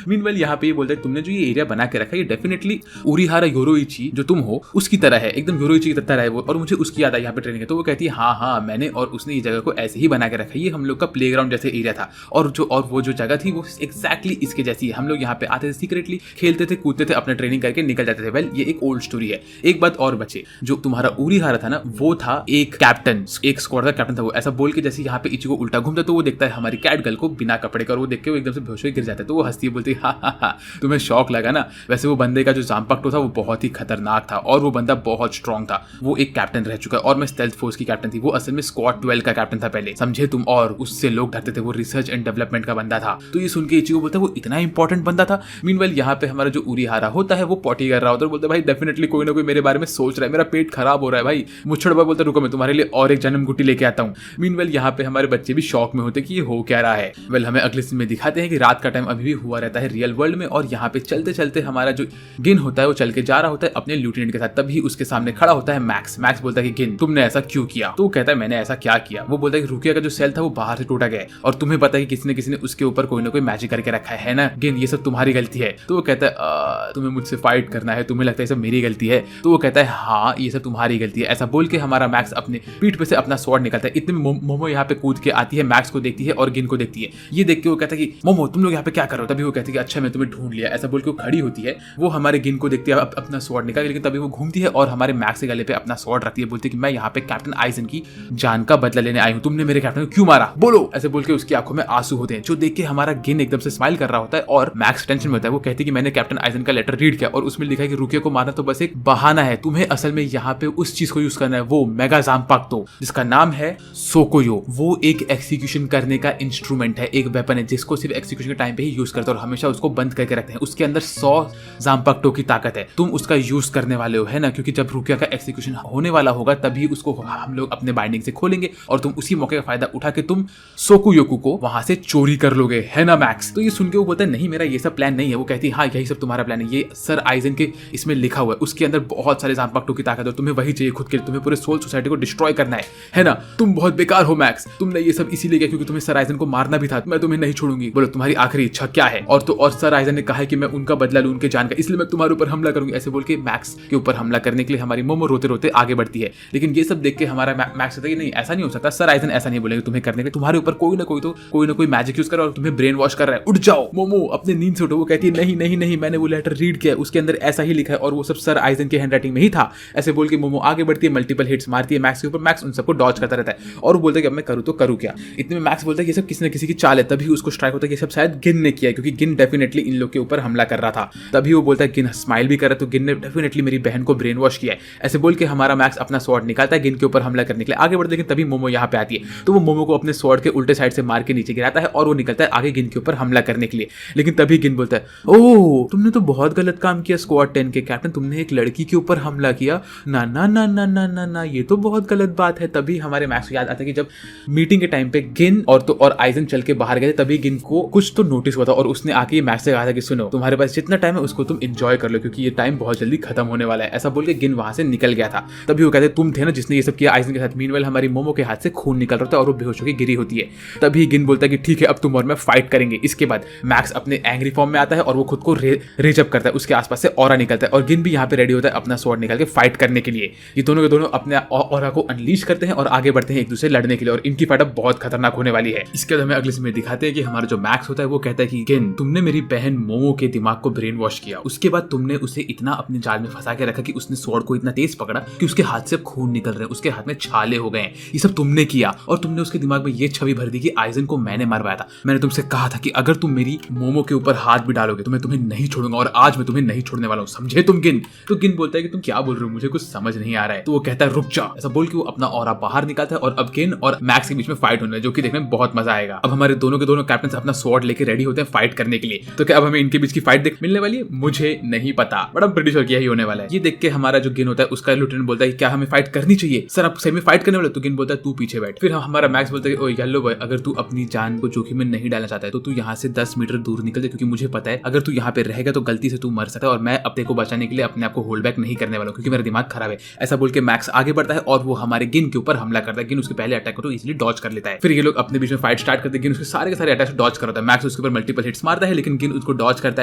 मीनवाइल यहाँ पे ये बोलता है तुमने जो ये एरिया बना के रखा है ये डेफिनेटली उरिहारा योरोइची जो तुम हो उसकी तरह है, एकदम योरोइची की तरह है वो, और मुझे उसकी याद आई यहाँ पे ट्रेनिंग है। तो वो कहती है हाँ मैंने और उसने ये जगह को ऐसे ही बना के रखा है, ये हम लोग का प्लेग्राउंड जैसे एरिया था, और वो जो जगह थी वो एग्जैक्टली इसके जैसी है। हम लोग यहाँ पे आते थे सीक्रेटली, खेलते थे, कूदते थे, अपने ट्रेनिंग करके निकल जाते थे। वेल ये एक ओल्ड स्टोरी है। एक बात और बचे, जो तुम्हारा उरिहारा था ना वो था एक कैप्टन, एक स्क्वाड का कैप्टन था वो। ऐसा बोल के जैसे यहाँ पे इचिको उल्टा घूमता तो वो देखता है हमारी कैट गर्ल को बिना कपड़े का, और वो देख के वो एकदम से बेहोश होकर गिर जाता है। तो वो हंसती है, बोलती है हा तुम्हें शौक लगा ना। वैसे वो बंदे का जो जाम्पाक्टो था वो बहुत ही खतरनाक था और वो बंदा बहुत स्ट्रॉन्ग था। वो एक कैप्टन रह चुका है और मैं स्टेल्थ फोर्स की कैप्टन थी। वो असल में स्क्वाड 12 का कैप्टन था पहले, समझे तुम, और उससे लोग डरते थे। वो रिसर्च एंड डेवलपमेंट का बंदा था। तो ये सुन के इचिको बोलता है वो इतना इंपॉर्टेंट बंदा था। मीनवाइल यहाँ पे हमारा जो उरिहारा होता है वो पॉटी कर रहा होता है, बोलता है भाई डेफिनेटली कोई ना कोई मेरे बारे में सोच रहा है, मेरा पेट खराब हो रहा है भाई। मुच्छड़ भाई बोलता है रुको मैं तुम्हारे लिए और एक जन्म गुटी लेके आता हूँ। मीनवाइल यहाँ पे हमारे बच्चे भी शौक में होते कि ये हो क्या रहा है। वेल हमें अगले सीन में दिखाते हैं कि रात का टाइम अभी भी हुआ रहता है रियल वर्ल्ड में, और यहाँ पे चलते चलते हमारा जो गिन होता है वो चल के जा रहा होता है अपने ल्यूटेनेंट के साथ। तभी उसके सामने खड़ा होता है मैक्स। मैक्स बोलता है कि गिन तुमने ऐसा क्यों किया? तो वो कहता है मैंने ऐसा क्या किया? वो बोलता है कि रुकिया का जो सेल था वो बाहर से टूटा गया है और तुम्हें पता है कि किसी ने उसके ऊपर कोई ना कोई मैजिक करके रखा है ना गिन, ये सब तुम्हारी गलती है। तो वो कहता है तुम्हें मुझसे फाइट करना है, तुम्हें लगता है सब मेरी गलती है? तो वो कहता है हाँ ये सब तुम्हारी गलती है। ऐसा बोल के हमारा मैक्स अपने पीठ पे से अपना स्वॉर्ड निकालता है। इतने में मोमो यहाँ पे कूद के आती है, मैक्स को देखती है और गिन को देखती है। ये देख के वो कहता है कि मोमो तुम लोग यहाँ पे क्या कर रहे हो? तभी वो कहती है कि अच्छा मैं तुम्हें ढूंढ लिया। ऐसा बोल के वो खड़ी होती है, वो हमारे गिन को देखती है अपना स्वॉर्ड निकाल, लेकिन तभी वो घूमती है और हमारे मैक्स के गले पे अपना स्वॉर्ड रखती है। बोलती है कि मैं यहाँ पे कैप्टन आइजन की जान का बदला लेने आई हूँ, तुमने मेरे कैप्टन को क्यों मारा बोलो? ऐसे बोल के उसकी आंखों में आंसू होते हैं, जो देख के हमारा गिन एकदम से स्माइल कर रहा होता है और मैक्स टेंशन में होता है। वो कहती है कि मैंने कैप्टन आइजन का लेटर रीड किया और उसमें लिखा है कि रुकिया को मारना तो बस एक बहाना है, तुम्हें असल में यहाँ पे उस चीज को यूज करना है, वो मेगा जाम्पाक्टो जिसका नाम है सोकोयो। वो एक एक्सिक्यूशन करने का इंस्ट्रूमेंट है, एक वेपन है जिसको सिर्फ एक्सिक्यूशन के टाइम पे ही यूज करते हैं और हमेशा उसको बंद करके रखते हैं। उसके अंदर 100 जाम्पाक्टो की ताकत है, तुम उसका यूज करने वाले हो है ना, क्योंकि जब रुकिया का एक्सिक्यूशन होने वाला होगा तभी उसको हम लोग अपने बाइंडिंग से खोलेंगे और तुम उसी मौके का फायदा उठा के तुम सोकुयोकु को वहां से चोरी कर लोगे, है ना मैक्स? तो ये सुन के वो बोलता है नहीं मेरा ये सब प्लान नहीं है। वो कहती है हाँ यही सब तुम्हारा प्लान है, ये सर आइजन के इसमें लिखा हुआ है, उसके अंदर बहुत सारे जाम्पाक्टो की ताकत है, तुम्हें वही चाहिए खुद के लिए, तुम्हें पूरे सोल सोसाइटी को डिस्ट्रॉय करना है ना? तुम बहुत बेकार हो मैक्स, तुमने ये सब इसीलिए किया क्योंकि तुम्हें सर आइजन को मारना भी था। मैं तुम्हें नहीं छोड़ूंगी, बोलो तुम्हारी आखिरी इच्छा क्या है? और सर आइजन ने कहा है कि मैं उनका बदला लूं उनके जान का, इसलिए मैं तुम्हारे ऊपर हमला करूंगी। ऐसे बोल के मैक्स के ऊपर हमला करने के लिए हमारी मोमो रोते रोते आगे बढ़ती है। लेकिन ये सब देख के हमारा मैक्स कहता है कि नहीं ऐसा नहीं हो सकता, सर आइजन ऐसा नहीं बोलेंगे तुम्हें करने के लिए, तुम्हारे ऊपर कोई ना कोई मैजिक यूज कर और तुम्हें ब्रेन वॉश कर रहा है, उठ जाओ मोमो अपने नींद से उठो। वो कहती है नहीं मैंने वो लेटर रीड किया, उसके अंदर ऐसा ही लिखा है और वो सब सर आइजन के हैंडराइटिंग में ही था। ऐसे बोल के मोमो आगे बढ़ती है, मल्टीपल हिट्स मारती है मैक्स के ऊपर। मैक्स उन सबको डॉज करता रहता है और वो बोलता है कि अब मैं करूँ तो करूँ क्या? इतने में मैक्स बोलता है कि ये सब किसी न किसी की चाल है, तभी उसको स्ट्राइक होता है कि सब शायद गिन ने किया है, क्योंकि गिन डेफिनेटली इन लोग के ऊपर हमला कर रहा था। तभी वो बोलता है गिन स्माइल भी कर रहा है, तो गिन ने डेफिनेटली मेरी बहन को ब्रेन वॉश किया है। ऐसे बोल के हमारा मैक्स अपना स्वॉर्ड निकालता है गिन के ऊपर हमला करने के लिए आगे बढ़ते, लेकिन तभी मोमो यहाँ पे आती है। तो वो मोमो को अपने स्वॉर्ड के उल्टे साइड से मार के नीचे गिराता है और वो निकलता है आगे गिन के ऊपर हमला करने के लिए। लेकिन तभी गिन बोलता है ओह तुमने तो बहुत गलत काम किया स्क्वाड 10 के कैप्टन, तुमने एक लड़की के ऊपर हमला किया, ना ना ना ना ना ना ना ये तो बहुत गलत बात है। तभी हमारे मैक्स को याद आता है कि जब मीटिंग के टाइम पे गिन और आइजन चल के बाहर गए, तभी गिन को कुछ तो नोटिस हुआ था और उसने आके मैक्स से कहा था कि सुनो तुम्हारे पास जितना टाइम है उसको तुम एंजॉय कर लो क्योंकि ये टाइम बहुत जल्दी खत्म होने वाला है। ऐसा बोल के गिन वहां से निकल गया था। तभी वो कहते तुम थे ना जिसने ये सब किया आइजन के साथ। मीनवाइल हमारी मोमो के हाथ से खून निकल रहा था और वो बेहोश होकर गिरी होती है। तभी गिन बोलता है कि ठीक है अब तुम और मैं फाइट करेंगे। इसके बाद मैक्स अपने एंग्री फॉर्म में आता है और वो खुद को रेज अप करता है, उसके आसपास से ऑरा निकलता है और गिन भी यहाँ पे रेडी होता है अपना स्वॉर्ड निकाल के फाइट करने के लिए। ये दोनों के दोनों अपने ऑरा को अनलीश करते हैं और आगे बढ़ते हैं एक दूसरे लड़ने के लिए और इनकी फाइट अब बहुत खतरनाक होने वाली है। इसके बाद हमें अगले सीन में दिखाते हैं कि हमारा जो मैक्स होता है वो कहता है कि गिन तुमने मेरी बहन मोमो के दिमाग को ब्रेन वॉश किया, उसके बाद तुमने उसे इतना अपने जाल में फंसा के रखा कि उसने स्वॉर्ड को इतना तेज पकड़ा कि उसके हाथ से खून निकल रहे हैं, उसके हाथ में छाले हो गए हैं। ये सब तुमने किया और तुमने उसके दिमाग में ये छवि भर दी कि आइजन को मैंने मरवाया था। मैंने तुमसे कहा था कि अगर तुम मेरी मोमो के ऊपर हाथ भी डालोगे तो मैं तुम्हें नहीं छोड़ूंगा और आज मैं तुम्हें नहीं छोड़ने वाला हूँ, समझे तुम गिन? तो गिन बोलता है कि तुम क्या बोल रहे हो, मुझे कुछ समझ नहीं आ रहा है। तो वो कहता है रुक जा। ऐसा बोल के वो अपना ऑरा बाहर निकालता है और अब गिन और मैक्स के बीच में फाइट होने जो कि देखने में बहुत मजा आएगा। अब हमारे दोनों के दोनों कैप्टन अपना स्वॉर्ड लेके रेडी होते हैं फाइट करने के लिए। तो क्या अब हमें इनके बीच की फाइट देख मिलने वाली है? मुझे नहीं पता, बट I'm pretty sure कि यही होने वाला है। ये देख के हमारा जो गिन होता है उसका लेफ्टिनेंट बोलता है क्या हमें फाइट करनी चाहिए? सर आप सही में फाइट करने वाले? तो गिन बोलता है तू पीछे बैठ। फिर हमारा मैक्स बोलता है ओ येलो बॉय अगर तू अपनी जान को जोखिम में नहीं डालना चाहता है तो तू यहाँ से 10 मीटर दूर निकल जा, क्योंकि मुझे पता है अगर तू यहाँ पे रहेगा तो गलती से तू मर सकता है और मैं अपने को बचाने के लिए अपने आप को होल्ड बैक नहीं कर करने वाला हूं क्योंकि मेरा दिमाग खराब है। ऐसा बोल के मैक्स आगे बढ़ता है और वो हमारे गिन के ऊपर हमला करता है। गिन उसके पहले अटैक को तो इजीली डॉज कर लेता है। फिर ये लोग अपने बीच में फाइट स्टार्ट करते हैं। गिन उसके सारे के सारे अटैक डॉज करता है। मैक्स उसके ऊपर मल्टीपल हिट्स मारता है लेकिन गिन उसको डॉज करता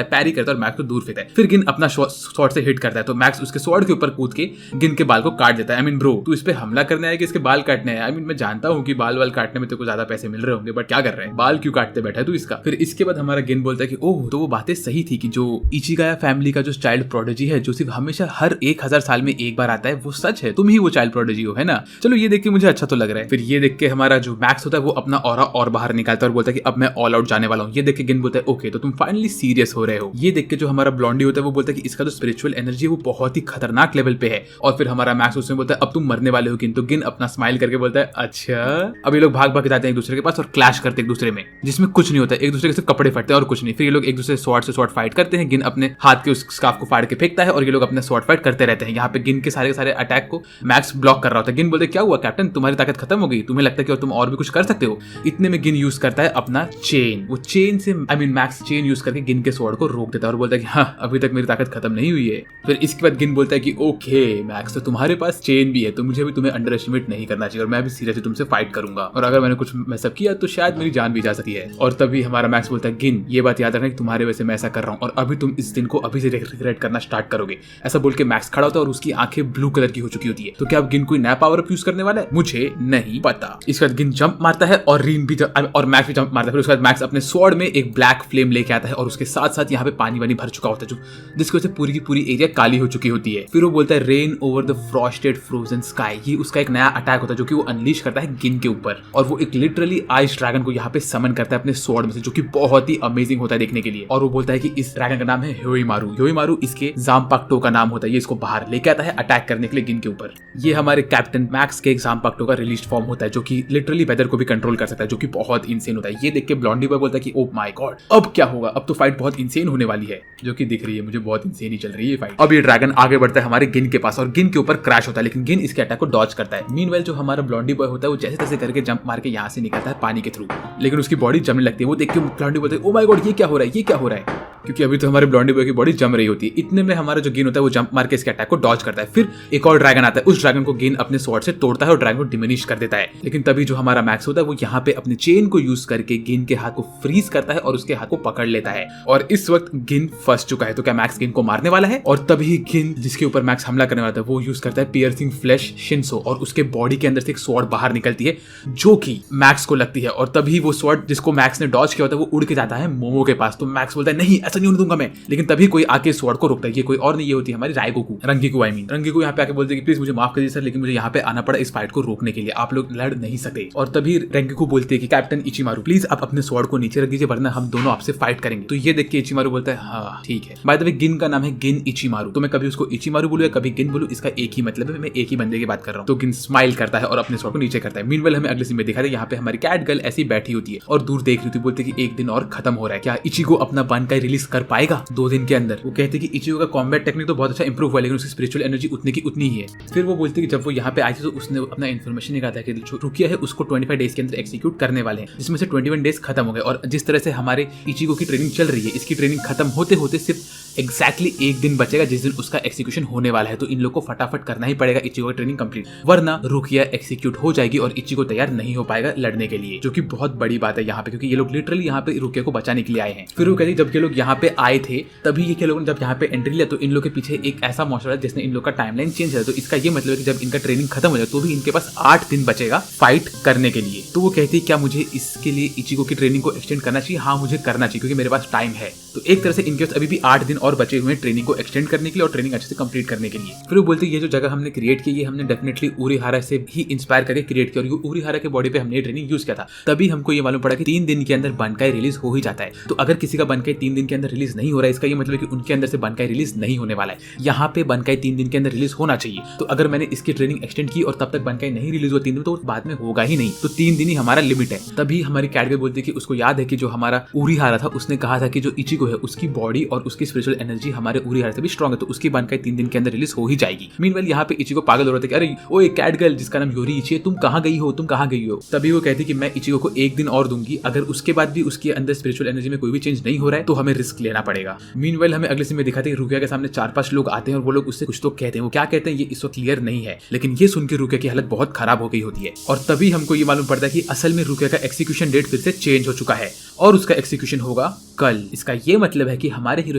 है, पैरी करता है और मैक्स को दूर फेंकता है। फिर गिन अपना स्वॉर्ड से हिट करता है तो मैक्स उसके स्वॉर्ड के ऊपर कूद के गिन के बाल को काट देता है। आई मीन ब्रो, तू इस पे हमला करने आया कि इसके बाल काटने आया? आई मीन मैं जानता हूँ कि बाल काटने में तेरे को ज्यादा पैसे मिल रहे होंगे, बट क्या कर रहे हैं, बाल क्यों काटते बैठा है तू इसका? फिर इसके बाद हमारा गिन बोलता है कि ओह, तो वो बातें सही थी कि जो इचिगाया फैमिली का जो चाइल्ड प्रोडिजी है जो सिर्फ हमेशा हर 1000 साल में एक बार आता है, वो सच है, तुम ही वो चाइल्ड प्रोडिजी हो, है ना? चलो ये देख के मुझे अच्छा तो लग रहा है। फिर ये देख के हमारा जो मैक्स होता है वो अपना ऑरा और बाहर निकालता है और बोलता है कि अब मैं ऑल आउट जाने वाला हूँ। ये देख के गिन बोलता है ओके, तो तुम फाइनली सीरियस हो रहे हो। ये देख के जो हमारा ब्लॉन्डी होता है वो बोलता है कि इसका जो स्पिरिचुअल एनर्जी है वो बहुत ही खतरनाक लेवल पे है। और फिर हमारा मैक्स उसमें बोलता है अब तुम मरने वाले हो गिन। तो गिन अपना स्माइल करके बोलता है अच्छा। अब ये लोग भाग भाग जाते हैं एक दूसरे के पास और क्लैश करते हैं एक दूसरे में, जिसमें कुछ नहीं होता है, एक दूसरे के सिर्फ कपड़े फटते हैं और कुछ नहीं। फिर ये लोग एक दूसरे से स्वॉर्ड फाइट करते हैं। गिन अपने हाथ के उस स्कार्फ को फाड़ के फेंकता है और ये लोग अपने स्वॉर्ड फाइट करते रहते हैं। यहाँ पे गिन के सारे अटैक को मैक्स ब्लॉक कर रहा होता है। गिन बोलते क्या हुआ कैप्टन, तुम्हारी ताकत खत्म हो गई, तुम्हें लगता है कि तुम और भी कुछ कर सकते हो? इतने में गिन यूज करता है अपना चेन। वो चेन से I mean max chain use करके गिन के स्वॉर्ड को रोक देता है और बोलता है कि हाँ, अभी तक मेरी ताकत खत्म नहीं हुई है। फिर इसके बाद गिन बोलता है कि ओके मैक्स, तो तुम्हारे पास चेन भी है तो मुझे भी तुम्हें अंडर एस्टिमेट नहीं करना चाहिए और मैं भी सीरियसली तुमसे फाइट करूंगा, और अगर मैंने कुछ मैसअप किया तो शायद मेरी जान भी जा सकती है। और तभी हमारा मैक्स बोलता है गिन, ये बात याद रखना कि तुम्हारे वजह से मैं ऐसा कर रहा हूँ और अभी तुम इस दिन को अभी से रिग्रेट करना स्टार्ट करोगे। ऐसा बोल के मैक्स खड़ा होता है और उसकी आंखें ब्लू कलर की हो चुकी होती है। तो क्या अब गिन कोई नया पावर अप यूज करने वाला है? मुझे नहीं पता। इसके बाद गिन जंप मारता है और रीन भी और मैक्स भी जंप मारता है। फिर उसके बाद मैक्स अपने स्वॉर्ड में एक ब्लैक फ्लेम लेके आता है और उसके साथ साथ यहाँ पे पानी वानी भर चुका होता है, जो जिसकी वजह से पूरी की पूरी एरिया काली हो चुकी होती है। फिर वो बोलता है rain over the frosted frozen sky. ये उसका एक नया अटैक होता है जो कि वो अनलीश करता है गिन के ऊपर, और वो एक लिटरली आइस ड्रैगन को यहाँ पे समन करता है अपने स्वॉर्ड में से, जो कि बहुत ही अमेजिंग होता है देखने के लिए। और वो बोलता है कि इस ड्रैगन का नाम है ह्योइमारू। ह्योइमारू इसके जाम्पाक्टो का नाम होता है। ये इसको बाहर लेके आता है अटैक करने के लिए गिन के ऊपर। ये हमारे कैप्टन मैक्स के जाम्पाक्टो का रिलीज फॉर्म होता है जो कि लिटरली वेदर को भी कंट्रोल कर सकता है, जो कि बहुत इंसेन होता है। ये देख के ब्लॉन्डी बॉय बोलता है कि ओ माय गॉड, अब क्या होगा, अब तो फाइट बहुत इंसेन होने वाली है, जो कि दिख रही है मुझे बहुत इंसेन ही चल रही है फाइट। अब ये ड्रैगन आगे बढ़ता है हमारे गिन के पास और गिन के ऊपर क्रैश होता है, लेकिन गिन इसके अटैक को डॉज करता है। मीनवाइल जो हमारा ब्लॉन्डी बॉय होता है वो जैसे तैसे करके जंप मार के यहाँ से निकलता है पानी के थ्रू, लेकिन उसकी बॉडी जमने लगती है। वो देख के ब्लॉन्डी बोलता है ओ माय गॉड, ये क्या हो रहा है, ये क्या हो रहा है, क्योंकि अभी तो हमारे ब्लॉन्डी बॉय की बॉडी जम रही होती है। इतने में हमारा जो गिन होता है वो जंप मार के इसके अटैक को डॉज करता है। फिर एक और ड्रैगन आता है, उस ड्रैगन को गिन अपने स्वॉर्ड से तोड़ता है और ड्रैगन को डिमिनिश कर देता है। लेकिन तभी जो हमारा मैक्स होता है वो यहाँ पे अपने चेन को यूज करके गिन के हाथ को फ्रीज करता है और उसके हाथ को पकड़ लेता है। और इस वक्त गिन फंस चुका है। तो क्या मैक्स गिन को मारने वाला है? और तभी गिन जिसके ऊपर मैक्स हमला करने वाला था वो यूज करता है पियर्सिंग फ्लैश शिंसो, और उसके बॉडी के अंदर से एक स्वॉर्ड बाहर निकलती है जो कि मैक्स को लगती है। और तभी वो स्वॉर्ड जिसको मैक्स ने डॉज किया होता है वो उड़ के जाता है मोमो के पास। तो मैक्स बोलता है नहीं, ऐसा नहीं होने दूंगा मैं। लेकिन तभी कोई आके स्वॉर्ड को रोकता है। ये कोई और नहीं, ये होती है हमारी राइगोकू, रंगीकू। आई मीन रंगीकू यहाँ पे आके बोलते हैं कि प्लीज मुझे माफ करिए सर, लेकिन मुझे यहाँ पे आना पड़ा इस फाइट को रोकने के लिए, आप लोग लड़ नहीं सकते। और तभी रंगीकू बोलते हैं कि कैप्टन इचिमारू प्लीज आप अपने स्वॉर्ड को नीचे रख दीजिए वरना हम दोनों आपसे फाइट करेंगे। तो ये देख के इचिमारू बोलता है हाँ ठीक है। बाय द वे गिन का नाम है गिन इचिमारू, तो मैं कभी उसको इचिमारू बोलूँ या कभी गिन बोलूँ, इसका एक ही मतलब है, मैं एक ही बंदे की बात कर रहा हूँ। तो गिन स्माइल करता है और अपने स्वॉर्ड को नीचे करता है। मीनवेल हमें अगले सीन में दिखाते हैं यहाँ पे हमारी कैट गर्ल ऐसी बैठी होती है और दूर देख रही होती है, बोलती है कि एक दिन और खत्म हो रहा है, क्या इचिगो अपना बनकाई रिलीज कर पाएगा 2 दिन के अंदर? वो कहते हैं कि इचिगो का कॉम्बैट टेक्निक तो बहुत अच्छा इंप्रूव हुआ लेकिन उसकी स्पिरिचुअल एनर्जी उतनी की उतनी ही है। फिर वो बोलती है कि जब वो यहाँ पे आई थी तो उसने अपना इन्फॉर्मेशन निकाला था कि जो रुकिया है उसको 25 डेज के अंदर एक्सिक्यूट करने वाले हैं, जिसमें से 21 डेज खत्म हो गए। और जिस तरह से हमारे इचिगो की ट्रेनिंग चल रही है, इसकी ट्रेनिंग खत्म होते होते सिर्फ एग्जैक्टली एक दिन बचेगा जिस दिन उसका एक्सिक्यूशन होने वाला है। तो इन लोग को फटाफट करना ही पड़ेगा इचिगो की ट्रेनिंग कंप्लीट, वरना रुकिया एक्सिक्यूट हो जाएगी और इचिगो तैयार नहीं हो पाएगा लड़ने के लिए, जो कि बहुत बड़ी बात है यहाँ पे, क्योंकि ये लोग लिटरली यहाँ पे रुकिया को बचाने के लिए आए हैं। फिर वो कहती है जब ये लोग यहाँ पे आए थे तभी ये लोग जब यहाँ पे एंट्री लिया तो इन लोग के पीछे एक ऐसा मॉन्स्टर है जिसने इन लोग का टाइमलाइन चेंज है। तो इसका ये मतलब है कि जब इनका ट्रेनिंग खत्म हो जाए तो भी इनके पास 8 दिन बचेगा फाइट करने के लिए। तो वो कहती है क्या मुझे इसके लिए इचिगो की ट्रेनिंग को एक्सटेंड करना चाहिए? हाँ मुझे करना चाहिए क्योंकि मेरे पास टाइम है। तो एक तरह से इनके पास अभी भी 8 दिन और बचे हुए हैं ट्रेनिंग को एक्सटेंड करने के लिए और ट्रेनिंग अच्छे से कंप्लीट करने के लिए। फिर वो बोलती है ये जो जगह हमने क्रिएट की है हमने डेफिनेटली उरीहारा से ही इंस्पायर करके क्रिएट किया, और उरीहारा के बॉडी पे हमने ट्रेनिंग यूज किया था। तभी हमको ये मालूम पड़ा कि 3 दिन के अंदर बनकाई रिलीज हो ही जाता है। तो अगर किसी का बनकाई 3 दिन के अंदर रिलीज नहीं हो रहा है, इसका ये मतलब कि उनके अंदर से बनकाई रिलीज नहीं होने वाला है। यहाँ पे बनकाई 3 दिन के अंदर रिलीज होना चाहिए। तो अगर मैंने इसकी ट्रेनिंग एक्सटेंड की और तब तक बनकाई नहीं रिलीज हुआ 3 दिन, तो बाद में होगा ही नहीं। तो 3 दिन ही हमारा लिमिट है। तभी हमारी कैट भी बोलती है कि उसको याद है कि जो हमारा उरीहारा था उसने कहा था कि जो इचिगो है उसकी बॉडी और उसकी स्पिरिचुअल स्पिरिचुअल एनर्जी हमारे उरीहारा से भी स्ट्रॉन्ग है, तो उसकी बनकाई 3 दिन के अंदर रिलीज हो ही जाएगी। मीनवाइल यहाँ पे इचिगो पागल हो रहा था कि अरे ओए कैट गर्ल जिसका नाम योरी इची है, तुम कहाँ गई हो, तुम कहाँ गई हो। तभी वो कहती कि मैं इचिगो को 1 दिन और दूंगी, अगर उसके बाद भी उसके अंदर स्पिरिचुअल एनर्जी में कोई भी चेंज नहीं हो रहा है तो हमें रिस्क लेना पड़ेगा। मीनवाइल हमें अगले सीन में दिखाते हैं रुकिया के सामने 4-5 लोग आते हैं और वो लोग उससे कुछ तो कहते हैं। वो क्या कहते हैं ये इस वक्त क्लियर नहीं है, लेकिन ये सुन के रुकिया की हालत बहुत खराब हो गई होती है। और तभी हमको ये मालूम पड़ता है कि असल में रुकिया का एक्सिक्यूशन डेट फिर से चेंज हो चुका है और उसका एक्सिक्यूशन होगा कल। इसका ये मतलब है कि हमारे हीरो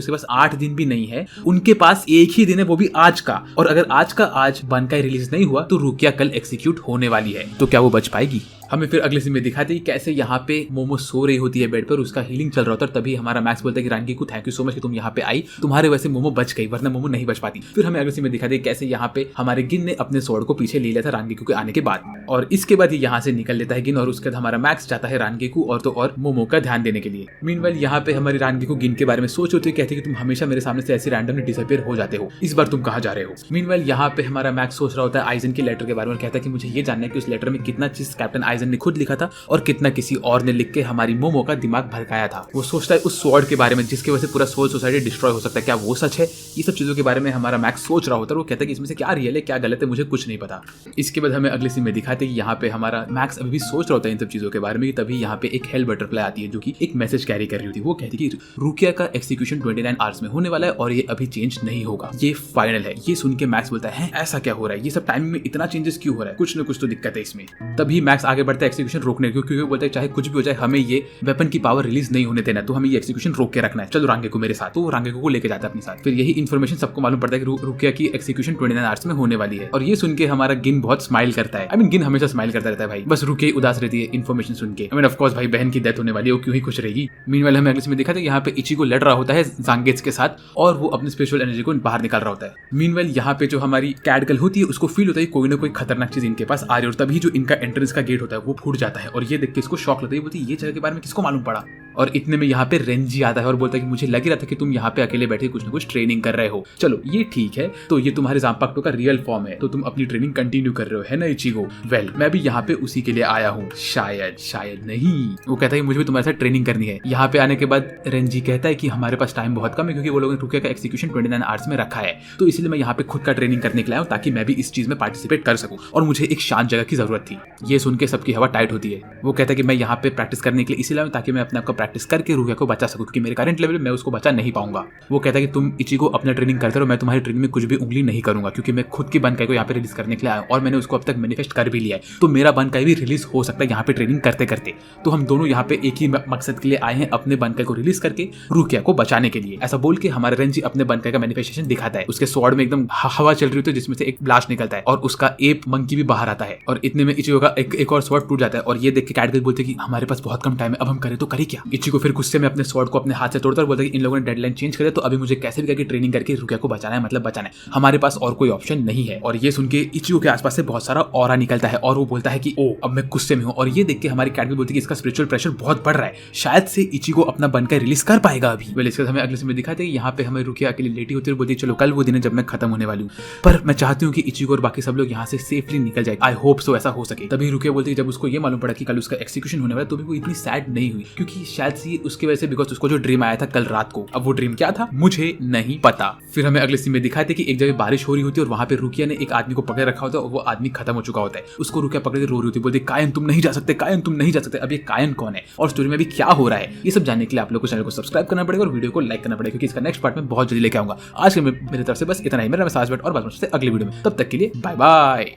के पास 8 दिन भी नहीं है, उनके पास एक ही दिन है, वो भी आज का। और अगर आज का आज बनकाई रिलीज नहीं हुआ तो रुकिया कल एक्सिक्यूट होने वाली है। तो क्या वो बच पाएगी? हमें फिर अगले सीन में दिखाते हैं कैसे यहाँ पे मोमो सो रही होती है बेड पर, उसका हीलिंग चल रहा होता है। तभी हमारा मैक्स बोलता है कि रानगी को थैंक यू सो मच कि तुम यहाँ पे आई, तुम्हारे वैसे मोमो बच गई, वरना मोमो नहीं बच पाती। फिर हमें अगले सीन में दिखाते हैं कैसे यहाँ पे हमारे गिन ने अपने स्वॉर्ड को पीछे ले लिया था रानगी के आने के बाद, और इसके बाद यहाँ से निकल लेता है गिन, और उसके बाद हमारा मैक्स जाता है रानगी को और तो और मोमो का ध्यान देने के लिए। मीनवाइल यहाँ पे हमारी रानगी को गिन के बारे में सोच होती है, कहती है कि तुम हमेशा मेरे सामने से ऐसे रैंडमली डिसअपीयर हो जाते हो, इस बार तुम कहाँ जा रहे हो। मीनवाइल यहाँ पे हमारा मैक्स सोच रहा होता है आइजन के लेटर के बारे में, कहता है कि मुझे ये जानना है कि उस लेटर में कितना चीज कैप्टन आइजन ने खुद लिखा था और कितना किसी और ने लिख के हमारी मोमो का दिमाग भड़काया था। वो सोचता है उस स्वॉर्ड के बारे में जिसकी वजह से पूरा सोल सोसाइटी डिस्ट्रॉय हो सकता है, क्या वो सच है? ये सब चीजों के बारे में हमारा मैक्स सोच रहा होता है। वो कहता है कि इसमें से क्या रियल है क्या गलत है मुझे कुछ नहीं पता। इसके बाद हमें अगले सीन में दिखाते हैं कि यहाँ पे हमारा मैक्स अभी भी सोच रहा होता है इन सब चीजों के बारे में। तभी यहाँ पे एक हेल बटरफ्लाई आती है जो कि एक मैसेज कैरी कर रही होती है। वो कहती है कि रुकिया का एक्सिक्यूशन 29 आवर्स में होने वाला है और ये अभी चेंज नहीं होगा, ये फाइनल है। ये सुन के मैक्स बोलता है ऐसा क्या हो रहा है, ये सब टाइमिंग में इतना चेंजेस क्यों हो रहा है, कुछ न कुछ तो दिक्कत है इसमें। तभी मैक्स आगे बढ़ता है एक्सिक्यूशन रोकने क्योंकि वो बोलता है चाहे कुछ भी हो जाए हमें ये वेपन की पावर रिलीज नहीं होने देना, तो हमें ये एक्सिक्यूशन रोक के रखना है, चलो रांगे को मेरे साथ। तो रांगे को लेके जाता है अपने साथ। फिर यही इन्फॉर्मेशन सबको मालूम पड़ता है कि रुकिया की एक्सिक्यूशन 29 आवर्स में होने वाली है। और ये सुन के हमारा गिन बहुत स्माइल करता है। आई मीन गिन हमेशा स्माइल करता रहता है भाई, बस रुकिया उदास रहती है इन्फॉर्मेशन सुन के। आई मीन ऑफ कोर्स भाई बहन की डेथ होने वाली है, वो क्यों ही खुश रहेगी। मीनवाइल हमें अगले में दिखाते हैं यहाँ पे इचिगो लड़ रहा होता है जांगेट्स के साथ और वो अपने स्पिरिचुअल एनर्जी को बाहर निकाल रहा होता है। मीनवाइल यहाँ पे जो हमारी कैट गर्ल होती है उसको फील होता है कोई ना कोई खतरनाक चीज इनके पास आ रही है, और तभी जो इनका एंट्रेंस का गेट होता है वो फूट जाता है और ये देख के इसको शॉक लगता है। बोलती है ये जगह के बारे में किसको मालूम पड़ा। और इतने में यहाँ पे रेंजी आता है और बोलता है कि मुझे लग ही रहा था कि तुम यहाँ पे अकेले बैठे कुछ ना कुछ ट्रेनिंग कर रहे हो, चलो ये ठीक है, तो ये तुम्हारे ज़ांपाक्टो का रियल फॉर्म है, तो तुम अपनी ट्रेनिंग कंटिन्यू कर रहे हो, है ना इचिगो? वेल मैं भी यहाँ पे उसी के लिए आया हूँ, शायद नहीं। वो कहता है कि मुझे भी तुम्हारे साथ ट्रेनिंग करनी है। यहाँ पे आने के बाद रेंजी कहता है कि हमारे पास टाइम बहुत कम है क्योंकि वो लोगों ने रुकिया का एक्सिक्यूशन 29 आवर्स में रखा है, तो इसलिए मैं यहाँ पे खुद का ट्रेनिंग करने के लिए आया हूँ ताकि मैं भी इस चीज में पार्टिसिपेट कर सकूँ, और मुझे एक शांत जगह की जरूरत थी। ये सुन के सबकी हवा टाइट होती है। वो कहता है कि मैं यहाँ पे प्रैक्टिस करने के लिए इसलिए आया ताकि मैं अपने आप को प्रैक्टिस करके रुकिया को बचा सकूं, क्योंकि मेरे करंट लेवल में मैं उसको बचा नहीं पाऊंगा। वो कहता है कि तुम इचिगो अपना ट्रेनिंग करते रहो, मैं तुम्हारी ट्रेनिंग में कुछ भी उंगली नहीं करूंगा क्योंकि मैं खुद की बनकाई को यहाँ पे रिलीज करने के लिए आया और मैंने उसको अब तक मैनिफेस्ट कर भी लिया है, तो मेरा बनकाई भी रिलीज हो सकता है यहाँ पे ट्रेनिंग करते करते। तो हम दोनों यहाँ पे एक ही मकसद के लिए आए हैं, अपने बनकाई को रिलीज करके रुकिया को बचाने के लिए। ऐसा बोल के हमारे रेंजी अपने बनकाई का मैनिफेस्टेशन दिखाता है। उसके स्वॉर्ड में एकदम हवा चल रही होती है जिसमें से एक ब्लास्ट निकलता है और उसका एप मंकी भी बाहर आता है, और इतने में इचिगो का एक और स्वॉर्ड टूट जाता है। और ये देख के कैट गर्ल बोलते हैं कि हमारे पास बहुत कम टाइम है, अब हम करें तो करें क्या। इचिगो फिर गुस्से में अपने स्वॉर्ड को अपने हाथ से तोड़ता है, बोलता है कि इन लोगों ने डेडलाइन चेंज कर दिया, तो अभी मुझे कैसे भी करके ट्रेनिंग करके रुकिया को बचाना है, मतलब बचाना है, हमारे पास और कोई ऑप्शन नहीं है। और ये सुन के इचिगो के आसपास से बहुत सारा ऑरा निकलता है और वो बोलता है कि ओ अब मैं गुस्से में हूँ। और ये देख के हमारी कैट गर्ल बोलती है कि इसका स्पिरिचुअल प्रेशर बहुत बढ़ रहा है, शायद से इचिगो अपना बनकर रिलीज कर पाएगा अभी। वेल इसके हमें अगले समय दिखाते हैं यहाँ पे हमें रुकिया अकेली लेटी होती है, बोलती है चलो कल वो दिन है जब मैं खत्म होने वाली हूँ, पर मैं चाहती हूँ कि इचिगो और बाकी सब लोग यहाँ से सेफली निकल जाए, आई होप सो ऐसा हो सके। तभी रुकिया बोलती है जब उसको ये मालूम पड़ा कि कल उसका एक्सिक्यूशन होने वाला तो भी वो इतनी सैड नहीं हुई, क्योंकि शायद से उसकी वजह से बिकॉज उसको जो ड्रीम आया था कल रात को, अब वो ड्रीम क्या था मुझे नहीं पता। फिर हमें अगले सीन में दिखाते कि एक जगह बारिश हो रही होती है और वहां पे रुकिया ने एक आदमी को पकड़े रखा होता है और वो आदमी खत्म हो चुका होता है। उसको रुकिया पकड़ के रो रही होती है, बोलती कायन तुम नहीं जा सकते, कायन तुम नहीं जा सकते। अब ये कायन कौन है और स्टोरी में भी क्या हो रहा है, ये सब जानने के लिए आप लोग को चैनल को सब्सक्राइब करना पड़ेगा और वीडियो को लाइक करना पड़ेगा, क्योंकि इसका नेक्स्ट पार्ट में बहुत जल्दी लेके आऊंगा। आज के मेरी तरफ से बस इतना ही। मेरा सास बेट और बात अगली वीडियो में, तब तक के लिए बाय बाय।